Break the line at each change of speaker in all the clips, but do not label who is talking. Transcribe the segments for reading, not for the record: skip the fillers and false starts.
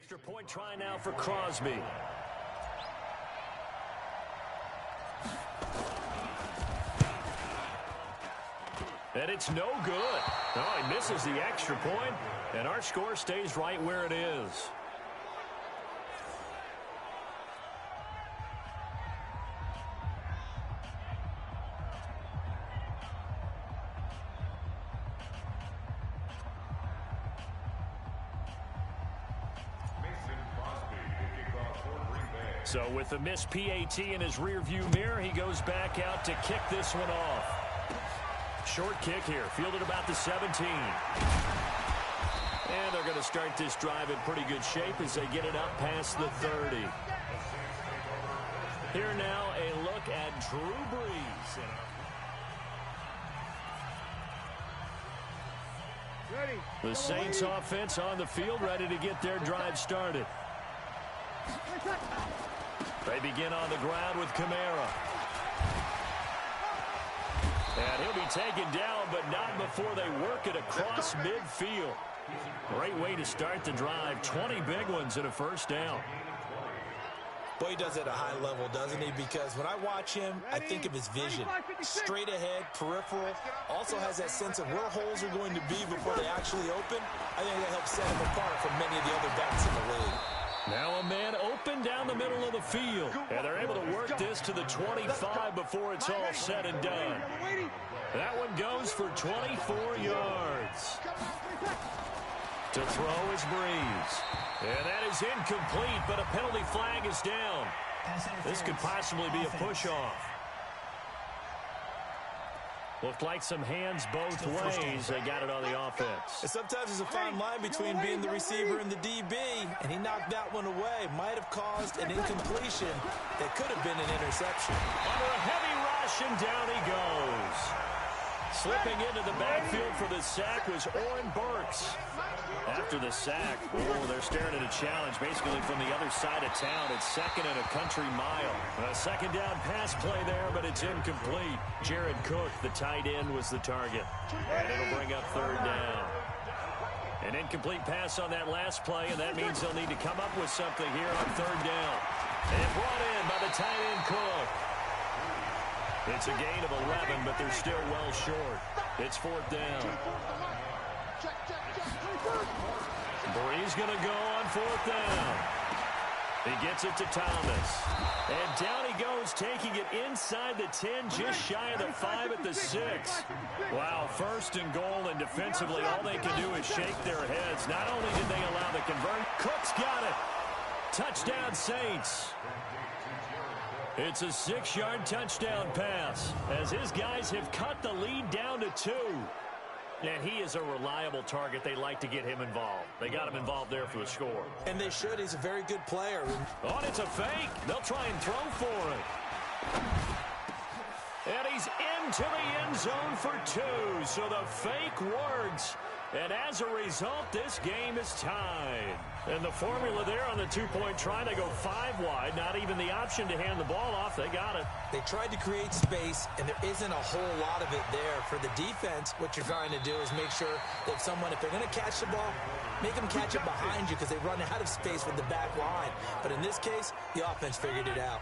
Extra point try now for Crosby. And it's no good. Oh, he misses the extra point, and our score stays right where it is. So with the missed PAT in his rearview mirror, he goes back out to kick this one off. Short kick here, fielded about the 17. And they're going to start this drive in pretty good shape as they get it up past the 30. Here now, a look at Drew Brees. The Saints offense on the field, ready to get their drive started. They begin on the ground with Kamara. And he'll be taken down, but not before they work it across midfield. Great way to start the drive. 20 big ones and a first down.
Boy, he does it at a high level, doesn't he? Because when I watch him, I think of his vision. Straight ahead, peripheral. Also has that sense of where holes are going to be before they actually open. I think that helps set him apart from many of the other backs in the league.
Now a man open down the middle of the field. And they're able to work this to the 25 before it's all said and done. That one goes for 24 yards. To throw is Brees. And that is incomplete, but a penalty flag is down. This could possibly be a push-off. Looked like some hands both ways. They got it on the offense.
And sometimes there's a fine line between being the receiver and the DB, and he knocked that one away. Might have caused an incompletion that could have been an interception.
Under a heavy rush, and down he goes. Slipping into the backfield for the sack was Oren Burks. After the sack, they're staring at a challenge basically from the other side of town. It's second and a country mile. A second down pass play there, but it's incomplete. Jared Cook, the tight end, was the target. And it'll bring up third down. An incomplete pass on that last play, and that means they'll need to come up with something here on third down. And brought in by the tight end Cook. It's a gain of 11, but they're still well short. It's fourth down. Brees going to go on fourth down. He gets it to Thomas. And down he goes, taking it inside the 10, just shy of the 5 at the 6. Wow, first and goal, and defensively all they can do is shake their heads. Not only did they allow the convert, Cook's got it. Touchdown Saints. It's a 6-yard touchdown pass as his guys have cut the lead down to 2. And he is a reliable target. They like to get him involved. They got him involved there for the score.
And they should. He's a very good player.
Oh, and it's a fake. They'll try and throw for it. And he's into the end zone for 2. So the fake works. And as a result, this game is tied. And the formula there on the two-point try, they go 5 wide. Not even the option to hand the ball off. They got it.
They tried to create space, and there isn't a whole lot of it there. For the defense, what you're trying to do is make sure that someone, if they're going to catch the ball, make them catch it behind you because they run out of space with the back line. But in this case, the offense figured it out.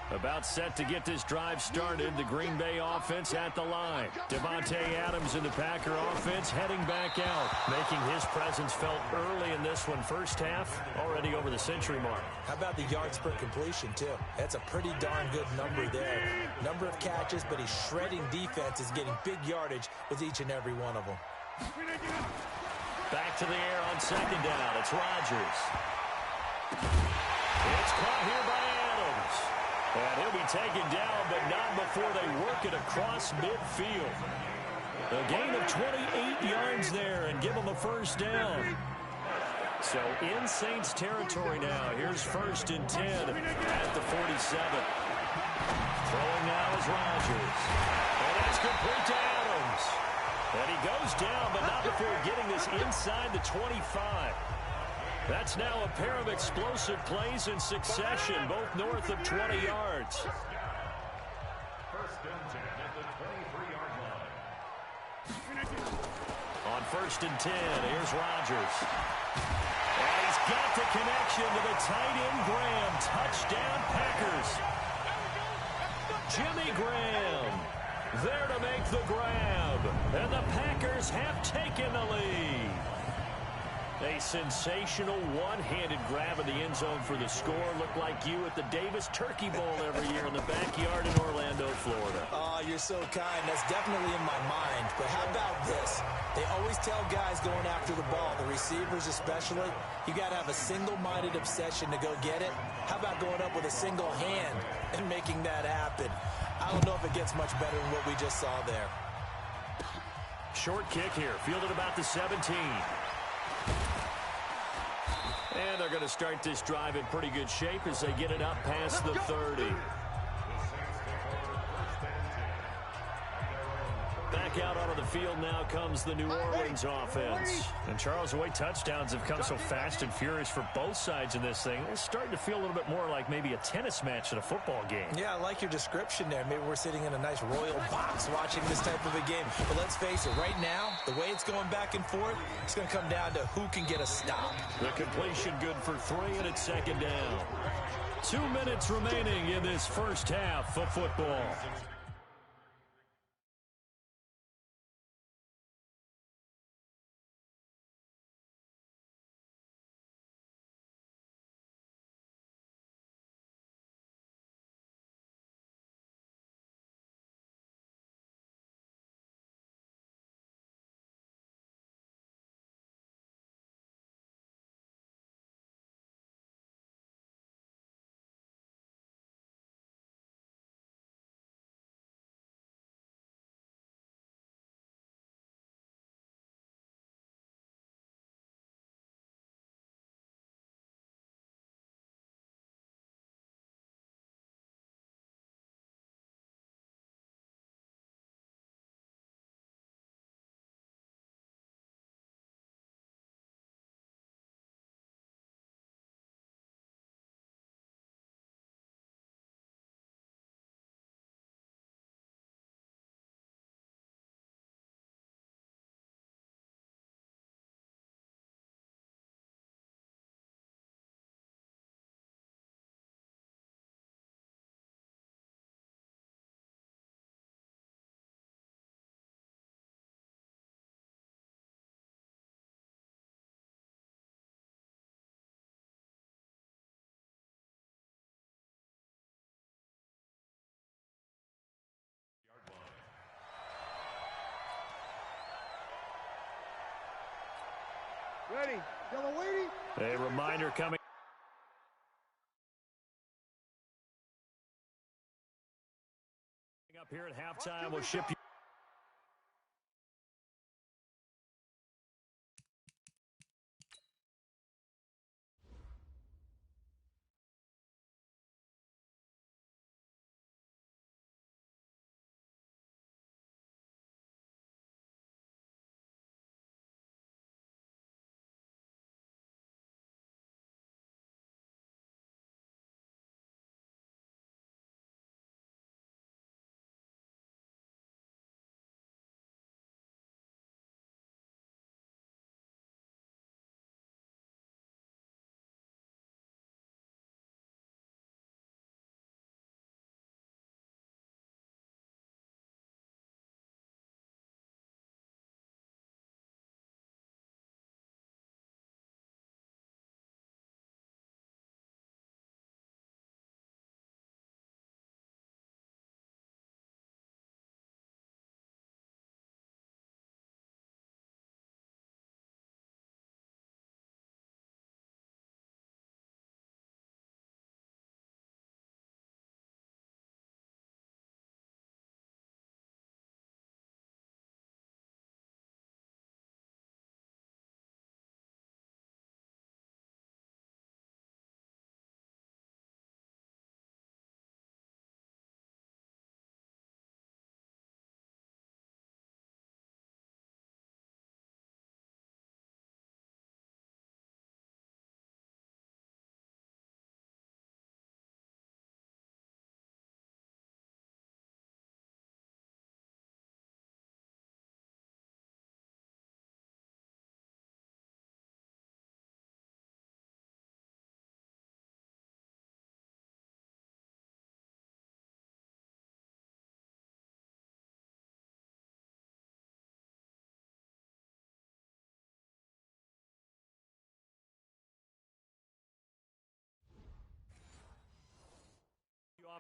About set to get this drive started. The Green Bay offense at the line. Devontae Adams in the Packer offense heading back out, making his presence felt early in this one. First half, already over the century mark.
How about the yards per completion, too? That's a pretty darn good number there. Number of catches, but he's shredding defenses, getting big yardage with each and every one of them.
Back to the air on second down. It's Rodgers. It's caught here by Adams. And he'll be taken down, but not before they work it across midfield. A gain of 28 yards there and give them a first down. So in Saints territory now. Here's first and 10 at the 47. Throwing now is Rodgers. And that's complete to Adams. And he goes down, but not before getting this inside the 25. That's now a pair of explosive plays in succession, both north of 20 yards.
First and 10 at the 23-yard line.
On first and 10, here's Rodgers. And he's Got the connection to the tight end, Graham. Touchdown, Packers. Jimmy Graham there to make the grab. And the Packers have taken the lead. A sensational one-handed grab in the end zone for the score. Looked like you at the Davis Turkey Bowl every year in the backyard in Orlando, Florida.
Oh, you're so kind. That's definitely in my mind. But how about this? They always tell guys going after the ball, the receivers especially, you got to have a single-minded obsession to go get it. How about going up with a single hand and making that happen? I don't know if it gets much better than what we just saw there.
Short kick here, fielded about the 17. And they're going to start this drive in pretty good shape as they get it up past the 30. Back out onto the field now comes the New Orleans offense. And Charles, the way touchdowns have come so fast and furious for both sides in this thing, it's starting to feel a little bit more like maybe a tennis match at a football game.
Yeah, I like your description there. Maybe we're sitting in a nice royal box watching this type of a game. But let's face it, right now, the way it's going back and forth, it's going to come down to who can get a stop.
The completion good for 3, and it's second down. 2 minutes remaining in this first half of football.
Ready.
A reminder coming up here at halftime. We'll ship you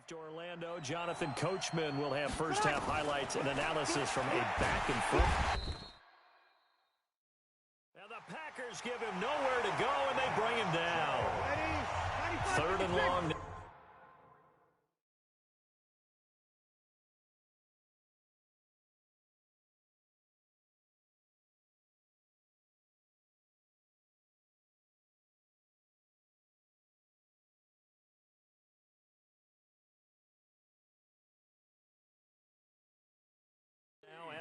Off to Orlando, Jonathan Coachman will have first-half highlights and analysis from a back and forth. And the Packers give him nowhere to go, and they bring him down. 3rd and long.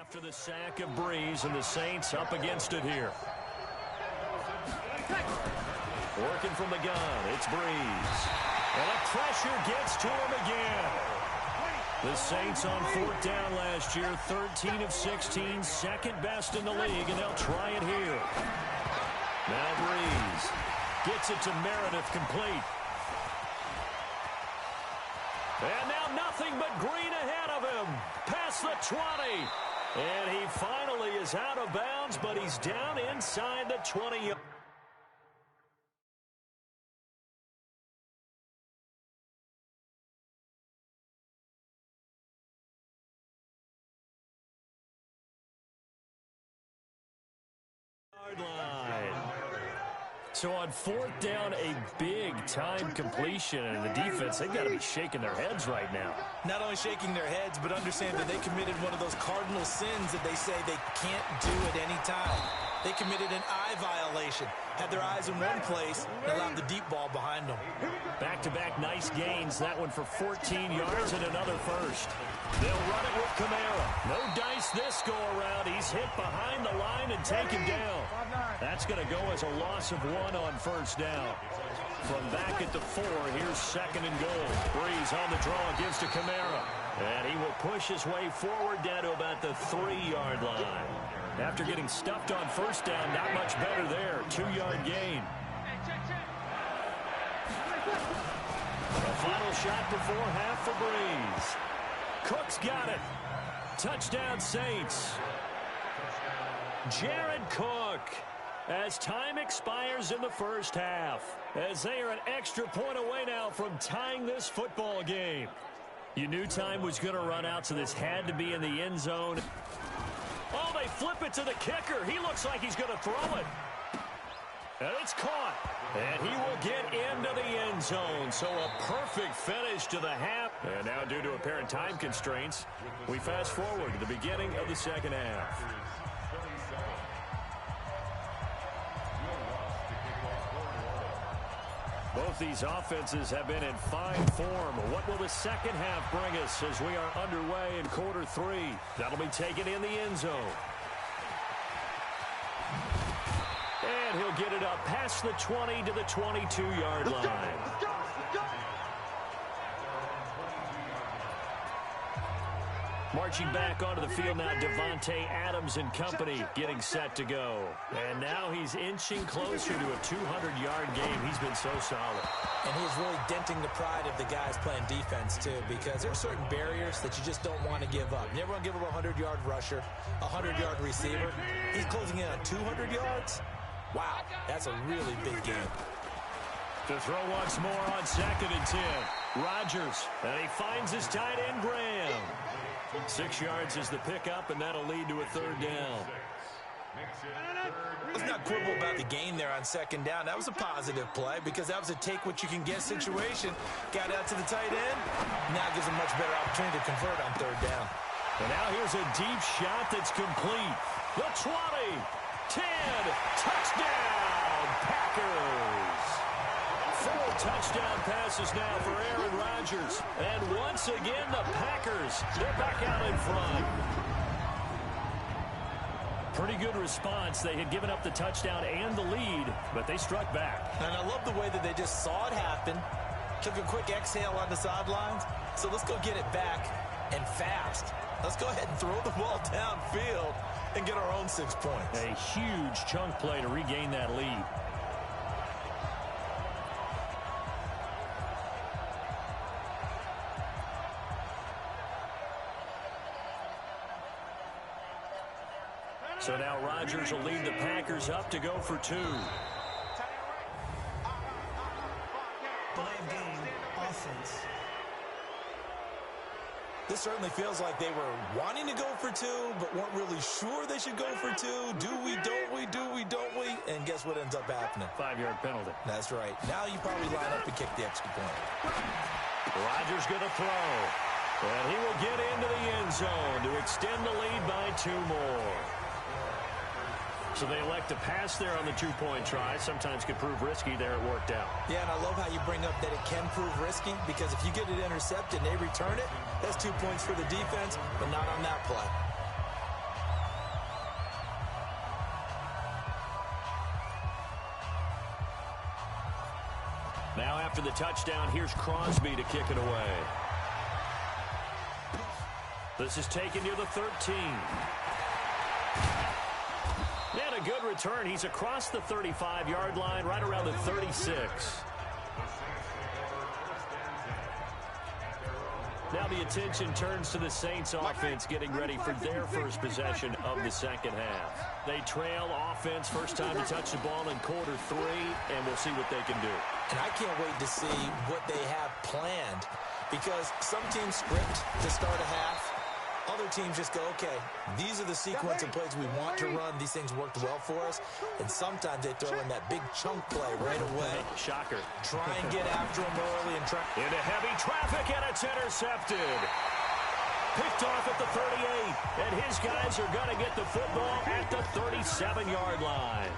After the sack of Breeze, and the Saints up against it here. Working from the gun, it's Breeze. And the pressure gets to him again. The Saints on 4th down last year, 13 of 16, second best in the league, and they'll try it here. Now Breeze gets it to Meredith, complete. And now nothing but green ahead of him. Past the 20. And he finally is out of bounds, but he's down inside the 20. Line. So on 4th down, a big-time completion, and the defense, they've got to be shaking their heads right now.
Not only shaking their heads, but understand that they committed one of those cardinal sins that they say they can't do at any time. They committed an eye violation, had their eyes in one place, and allowed the deep ball behind them.
Back-to-back nice gains, that one for 14 yards and another first. They'll run it with Kamara. No dice this go-around. He's hit behind the line and taken down. That's going to go as a loss of 1 on 1st down. From back at the 4, here's 2nd and goal. Breeze on the draw, gives to Kamara. And he will push his way forward down to about the 3-yard line. After getting stuffed on 1st down, not much better there. 2-yard gain. A final shot before half for Breeze. Cook's got it. Touchdown Saints. Jared Cook, as time expires in the 1st half, as they are an extra point away now from tying this football game. You knew time was going to run out, so this had to be in the end zone. Oh, they flip it to the kicker. He looks like he's going to throw it. And it's caught. And he will get into the end zone. So a perfect finish to the half. And now, due to apparent time constraints, we fast forward to the beginning of the 2nd half. Both these offenses have been in fine form. What will the 2nd half bring us as we are underway in quarter 3? That'll be taken in the end zone. And he'll get it up past the 20 to the 22-yard line. Marching back onto the field now, Devontae Adams and company getting set to go. And now he's inching closer to a 200-yard game. He's been so solid.
And he's really denting the pride of the guys playing defense, too, because there are certain barriers that you just don't want to give up. You never want to give up a 100-yard rusher, a 100-yard receiver. He's closing in on 200 yards. Wow, that's a really big game.
To throw once more on 2nd and 10. Rodgers, and he finds his tight end, Graham. 6 yards is the pickup, and that'll lead to a 3rd down.
Let's not quibble about the gain there on 2nd down. That was a positive play because that was a take-what-you-can-get situation. Got out to the tight end. Now gives him much better opportunity to convert on 3rd down.
And now here's a deep shot that's complete. The 20, 10, touchdown, Packers. 4 touchdown passes now for Aaron Rodgers. And once again, the Packers, they're back out in front. Pretty good response. They had given up the touchdown and the lead, but they struck back.
And I love the way that they just saw it happen, took a quick exhale on the sidelines. So let's go get it back and fast. Let's go ahead and throw the ball downfield and get our own 6 points.
A huge chunk play to regain that lead. So now Rodgers will lead the Packers up to go for 2.
Delay of game, offense.
This certainly feels like they were wanting to go for two, but weren't really sure they should go for two. Do we, don't we, do we, don't we? And guess what ends up happening?
5-yard penalty.
That's right. Now you probably line up and kick the extra point.
Rodgers going to throw. And he will get into the end zone to extend the lead by 2 more. So they elect to pass there on the 2-point try. Sometimes could prove risky. There it worked out.
Yeah, and I love how you bring up that it can prove risky, because if you get it intercepted and they return it, that's 2 points for the defense, but not on that play.
Now after the touchdown, here's Crosby to kick it away. This is taken near the 13. And a good return. He's across the 35-yard line, right around the 36. Now the attention turns to the Saints offense getting ready for their first possession of the second half. They trail offense, first time to touch the ball in quarter 3, and we'll see what they can do.
And I can't wait to see what they have planned, because some teams script to start a half. Other teams just go, okay, these are the sequence of plays we want to run. These things worked well for us. And sometimes they throw in that big chunk play right away.
Shocker.
Try and get after them early and try.
Into heavy traffic, and it's intercepted. Picked off at the 38. And his guys are going to get the football at the 37-yard line.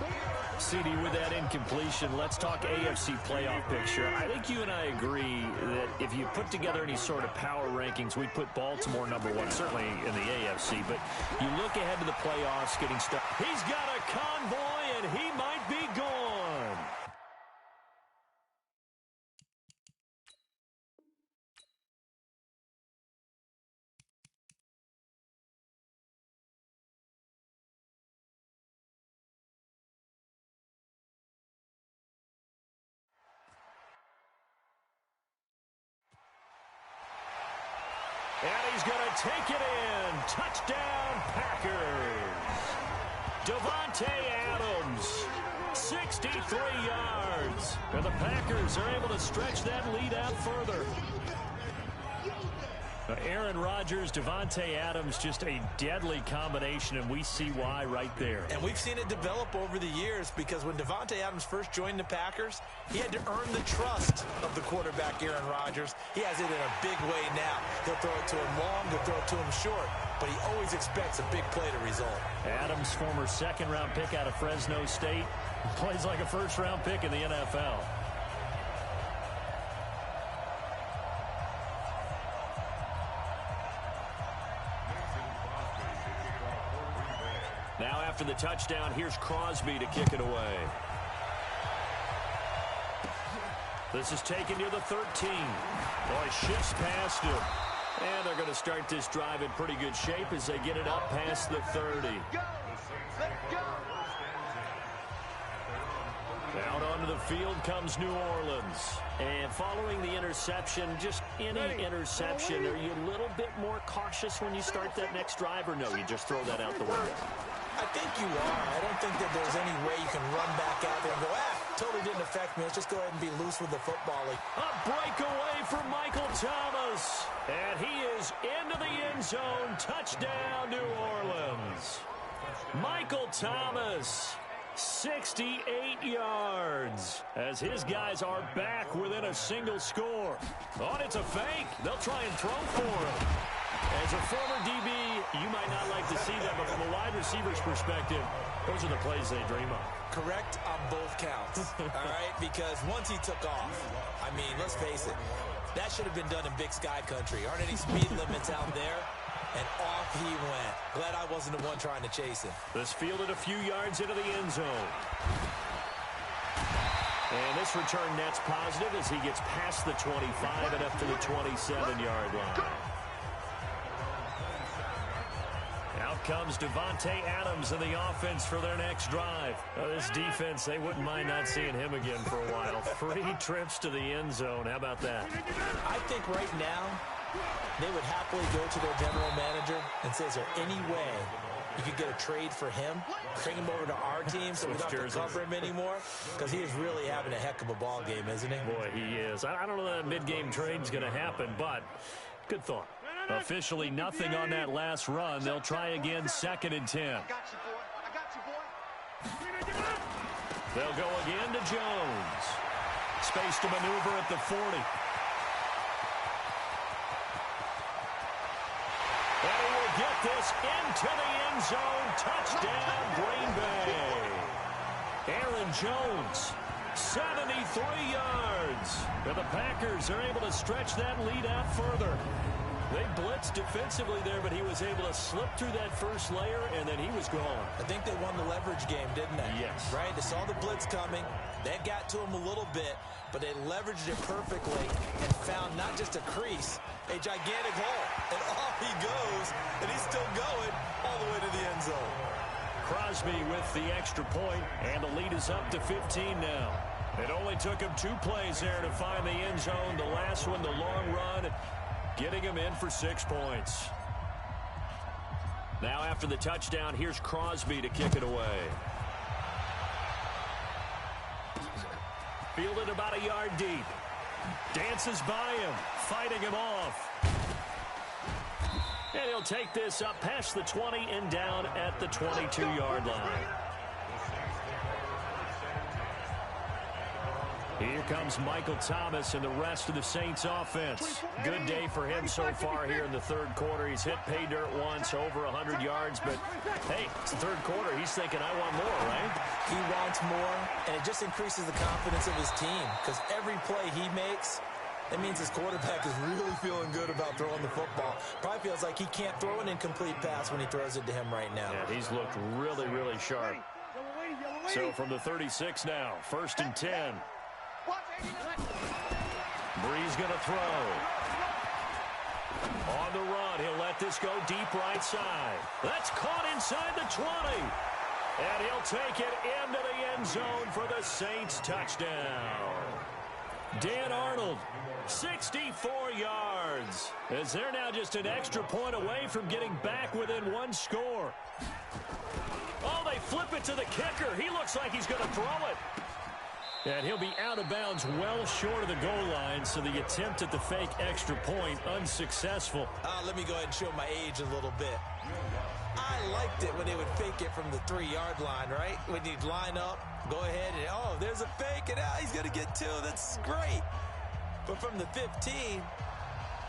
CD, with that incompletion, let's talk AFC playoff picture. I think you and I agree that if you put together any sort of power rankings, we'd put Baltimore number 1, certainly in the AFC. But you look ahead to the playoffs getting stuck. He's got a convoy, and he might be gone. And he's going to take it in. Touchdown, Packers. Davante Adams, 63 yards. And the Packers are able to stretch that lead out further. Aaron Rodgers, Davante Adams, just a deadly combination, and we see why right there.
And we've seen it develop over the years, because when Davante Adams first joined the Packers, he had to earn the trust of the quarterback, Aaron Rodgers. He has it in a big way now. He'll throw it to him long, he'll throw it to him short, but he always expects a big play to result. Adams,
former second-round pick out of Fresno State, plays like a first-round pick in the NFL. Now after the touchdown, here's Crosby to kick it away. This is taken near the 13. Boy, shifts past him. And they're going to start this drive in pretty good shape as they get it up past the 30. Out onto the field comes New Orleans. And following the interception, just any interception, are you a little bit more cautious when you start that next drive, or no, you just throw that out the window?
I think you are. I don't think that there's any way you can run back out there and go, totally didn't affect me. Let's just go ahead and be loose with the football.
A breakaway from Michael Thomas. And he is into the end zone. Touchdown, New Orleans. Michael Thomas, 68 yards, as his guys are back within a single score. Oh, and it's a fake. They'll try and throw for him. As a former DB, you might not like to see that, but from a wide receiver's perspective, those are the plays they dream of.
Correct on both counts, all right? Because once he took off, I mean, let's face it, that should have been done in Big Sky country. Aren't any speed limits out there? And off he went. Glad I wasn't the one trying to chase him.
This fielded a few yards into the end zone. And this return net's positive as he gets past the 25 and up to the 27-yard line. Out comes Davante Adams in the offense for their next drive. This defense, they wouldn't mind not seeing him again for a while. 3 trips to the end zone. How about that?
I think right now they would happily go to their general manager and say, is there any way you could get a trade for him, bring him over to our team so we don't have to cover him anymore? Because he is really having a heck of a ball game, isn't he?
Boy, he is. I don't know that a mid-game trade's going to happen, but good thought. Officially nothing on that last run. They'll try again, 2nd and 10.
I got you, boy. I got you, boy.
They'll go again to Jones. Space to maneuver at the 40. And he will get this into the end zone. Touchdown, Green Bay. Aaron Jones, 73 yards. And the Packers are able to stretch that lead out further. They blitzed defensively there, but he was able to slip through that first layer, and then he was gone.
I think they won the leverage game, didn't they?
Yes.
Right? They saw the blitz coming. That got to him a little bit, but they leveraged it perfectly and found not just a crease, a gigantic hole. And off he goes, and he's still going all the way to the end zone.
Crosby with the extra point, and the lead is up to 15 now. It only took him 2 plays there to find the end zone. The last one, the long run, getting him in for 6 points. Now after the touchdown, here's Crosby to kick it away. Fielded about a yard deep. Dances by him, fighting him off. And he'll take this up past the 20 and down at the 22-yard line. Here comes Michael Thomas and the rest of the Saints offense. Good day for him so far here in the third quarter. He's hit pay dirt once, over 100 yards. But, hey, it's the third quarter. He's thinking, I want more, right?
He wants more, and it just increases the confidence of his team because every play he makes, that means his quarterback is really feeling good about throwing the football. Probably feels like he can't throw an incomplete pass when he throws it to him right now.
Yeah, he's looked really, really sharp. So from the 36 now, 1st and 10. Breeze going to throw. On the run, he'll let this go deep right side. That's caught inside the 20. And he'll take it into the end zone for the Saints touchdown. Dan Arnold, 64 yards. As they're now just an extra point away from getting back within 1 score. Oh, they flip it to the kicker. He looks like he's going to throw it. And he'll be out of bounds well short of the goal line, so the attempt at the fake extra point unsuccessful.
Let me go ahead and show my age a little bit. I liked it when they would fake it from the 3-yard line, right? When you'd line up, go ahead, and oh, there's a fake, and he's going to get 2. That's great. But from the 15,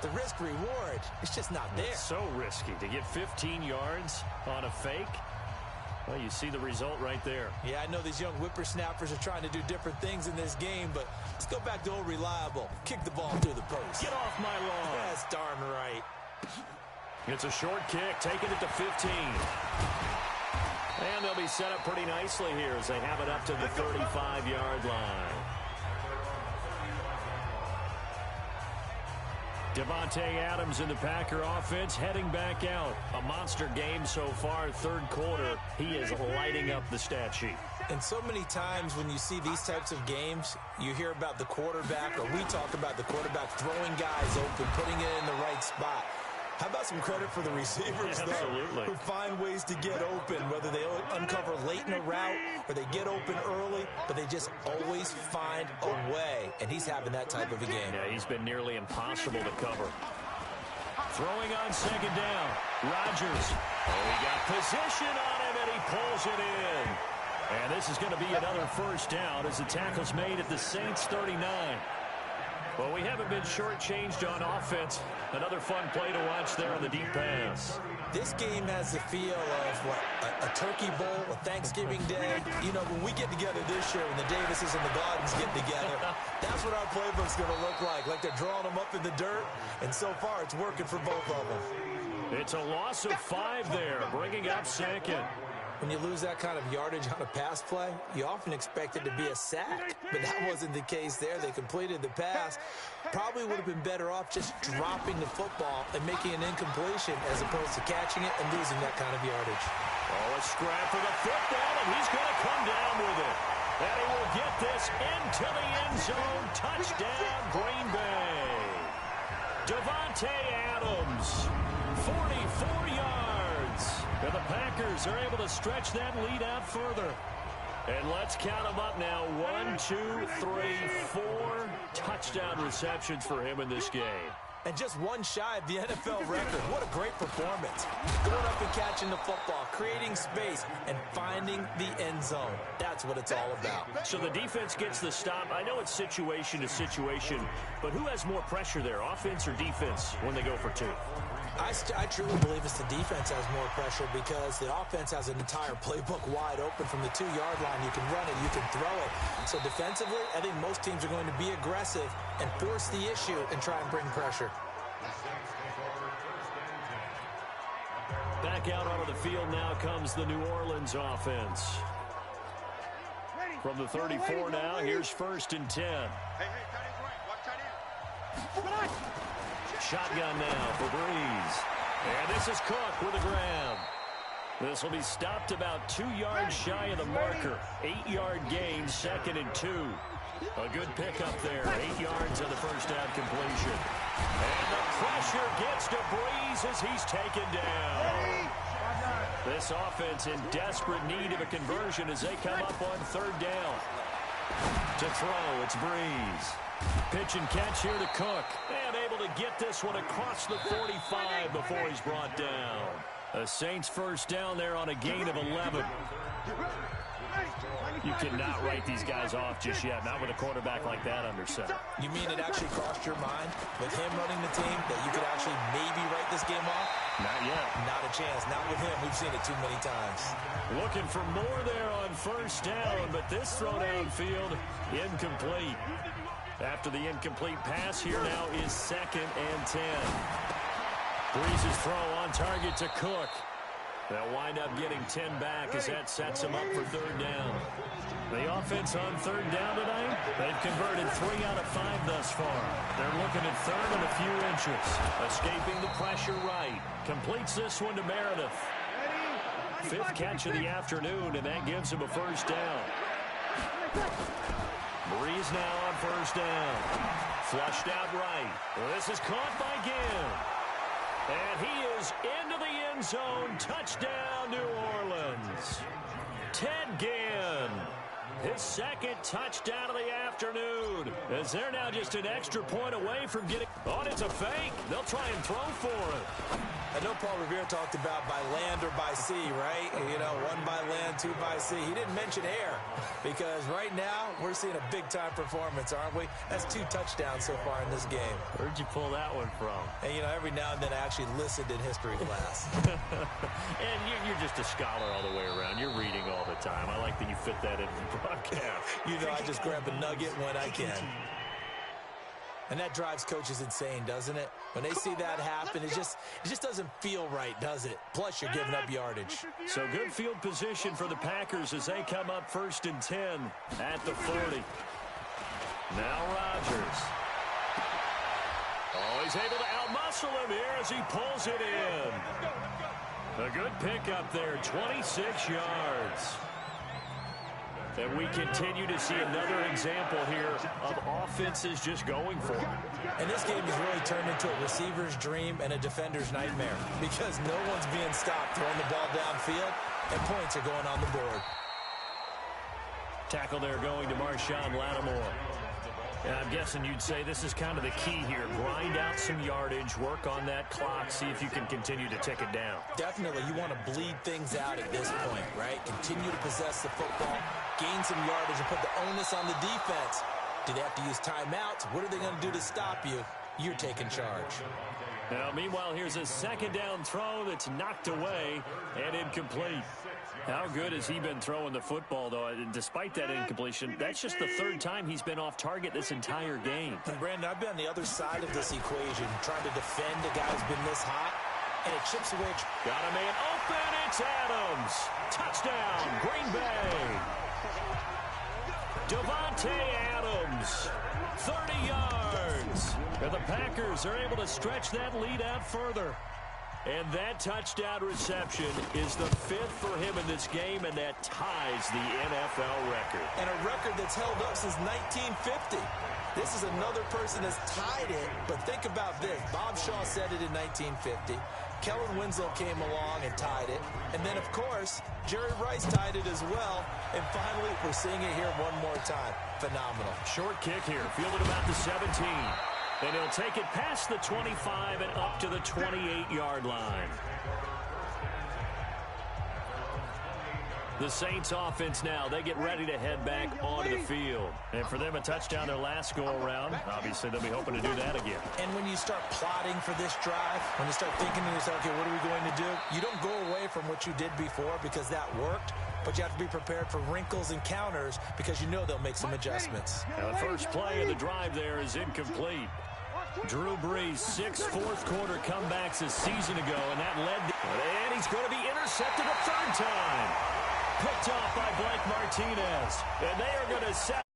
the risk-reward, it's just not there.
It's so risky to get 15 yards on a fake. Well, you see the result right there.
Yeah, I know these young whippersnappers are trying to do different things in this game, but let's go back to old reliable. Kick the ball through the post.
Get off my lawn.
That's darn right.
It's a short kick, taking it to 15. And they'll be set up pretty nicely here as they have it up to the 35-yard line. Davante Adams in the Packer offense heading back out. A monster game so far, third quarter. He is lighting up the stat sheet.
And so many times when you see these types of games, you hear about the quarterback, or we talk about the quarterback throwing guys open, putting it in the right spot. How about some credit for the receivers, though, who find ways to get open, whether they uncover late in a route or they get open early, but they just always find a way. And he's having that type of a game.
Yeah, he's been nearly impossible to cover. Throwing on 2nd down. Rodgers. Oh, he got position on him, and he pulls it in. And this is going to be another 1st down as the tackle's made at the Saints 39. Well, we haven't been shortchanged on offense. Another fun play to watch there on the deep pass.
This game has the feel of, what, a turkey bowl, a Thanksgiving day. You know, when we get together this year, when the Davises and the Gardens get together, that's what our playbook's going to look like they're drawing them up in the dirt, and so far it's working for both of them.
It's a loss of 5 there, bringing up 2nd.
When you lose that kind of yardage on a pass play, you often expect it to be a sack, but that wasn't the case there. They completed the pass. Probably would have been better off just dropping the football and making an incompletion as opposed to catching it and losing that kind of yardage.
Oh, a scrap for the football, and he's going to come down with it. And he will get this into the end zone. Touchdown, Green Bay. Davante Adams, 44 yards. And the Packers are able to stretch that lead out further. And let's count them up now. 1, 2, 3, 4 touchdown receptions for him in this game.
and just one shy of the NFL record. What a great performance. Going up and catching the football, creating space, and finding the end zone. That's what it's all about.
So the defense gets the stop. I know it's situation to situation, but who has more pressure there, offense or defense, when they go for two?
I truly believe it's the defense has more pressure because the offense has an entire playbook wide open from the 2-yard line. You can run it, you can throw it. So defensively, I think most teams are going to be aggressive and force the issue and try and bring pressure.
Back out onto the field now comes the New Orleans offense. From the 34 now, here's 1st and 10.
Hey, tight end's right. Watch tight end.
Shotgun now for Breeze. And this is Cook with a grab. This will be stopped about 2 yards shy of the marker. 8-yard gain, 2nd and 2. A good pickup there. 8 yards on the first down completion. And the pressure gets to Breeze as he's taken down. This offense in desperate need of a conversion as they come up on 3rd down. To throw, it's Breeze. Pitch and catch here to Cook. And able to get this one across the 45 before he's brought down. A Saints first down there on a gain of 11. You cannot write these guys off just yet, not with a quarterback like that under center.
You mean it actually crossed your mind with him running the team that you could actually maybe write this game off?
Not yet.
Not a chance. Not with him. We've seen it too many times.
Looking for more there on first down, but this throw downfield incomplete. After the incomplete pass, here now is 2nd and 10. Breeze's throw on target to Cook. They'll wind up getting 10 back as that sets them up for 3rd down. The offense on 3rd down tonight, they've converted 3 out of 5 thus far. They're looking at 3rd and a few inches. Escaping the pressure right. Completes this one to Meredith. 5th catch of the afternoon, and that gives him a first down. Breeze now on first down. Flushed out right. This is caught by Ginn. And he is into the end zone. Touchdown, New Orleans. Ted Ginn. His 2nd touchdown of the afternoon. As they're now just an extra point away from getting... Oh, it's a fake. They'll try and throw for it.
I know Paul Revere talked about by land or by sea, right? You know, 1 by land, 2 by sea. He didn't mention air because right now we're seeing a big-time performance, aren't we? That's 2 touchdowns so far in this game.
Where'd you pull that one from?
And, you know, every now and then I actually listened in history class.
And you're just a scholar all the way around. You're reading all the time. I like that you fit that in the broadcast.
You know, I just grab a nugget when I can. And that drives coaches insane, doesn't it? When they see that happen, it just doesn't feel right, does it? Plus, you're giving up yardage.
So good field position for the Packers as they come up 1st and 10 at the 40. Now Rodgers. Oh, he's able to outmuscle him here as he pulls it in. A good pickup there, 26 yards. And we continue to see another example here of offenses just going for it.
And this game has really turned into a receiver's dream and a defender's nightmare because no one's being stopped throwing the ball downfield, and points are going on the board.
Tackle there going to Marshawn Lattimore. And I'm guessing you'd say this is kind of the key here. Grind out some yardage, work on that clock, see if you can continue to tick it down.
Definitely. You want to bleed things out at this point, right? Continue to possess the football, gain some yardage, and put the onus on the defense. Do they have to use timeouts? What are they going to do to stop you? You're taking charge.
Now, meanwhile, here's a 2nd down throw that's knocked away and incomplete. How good has he been throwing the football, though? And despite that incompletion, that's just the 3rd time he's been off target this entire game.
And, Brandon, I've been on the other side of this equation, trying to defend a guy who's been this hot, and it chips away.
Got a man open. It's Adams. Touchdown, Green Bay. Devontae Adams, 30 yards. And the Packers are able to stretch that lead out further. And that touchdown reception is the 5th for him in this game, and that ties the NFL record.
And a record that's held up since 1950. This is another person that's tied it, but think about this. Bob Shaw said it in 1950. Kellen Winslow came along and tied it. And then, of course, Jerry Rice tied it as well. And finally, we're seeing it here one more time. Phenomenal.
Short kick here, fielded about the 17. And he'll take it past the 25 and up to the 28-yard line. The Saints offense now, they get ready to head back onto the field. And for them, a touchdown their last go-around. Obviously, they'll be hoping to do that again.
And when you start plotting for this drive, when you start thinking to yourself, okay, what are we going to do? You don't go away from what you did before because that worked, but you have to be prepared for wrinkles and counters because you know they'll make some adjustments.
Now, the first play of the drive there is incomplete. Drew Brees, 6 fourth-quarter comebacks a season ago, and that led to... And he's going to be intercepted a third time. Picked off by Blake Martinez. And they are going to set...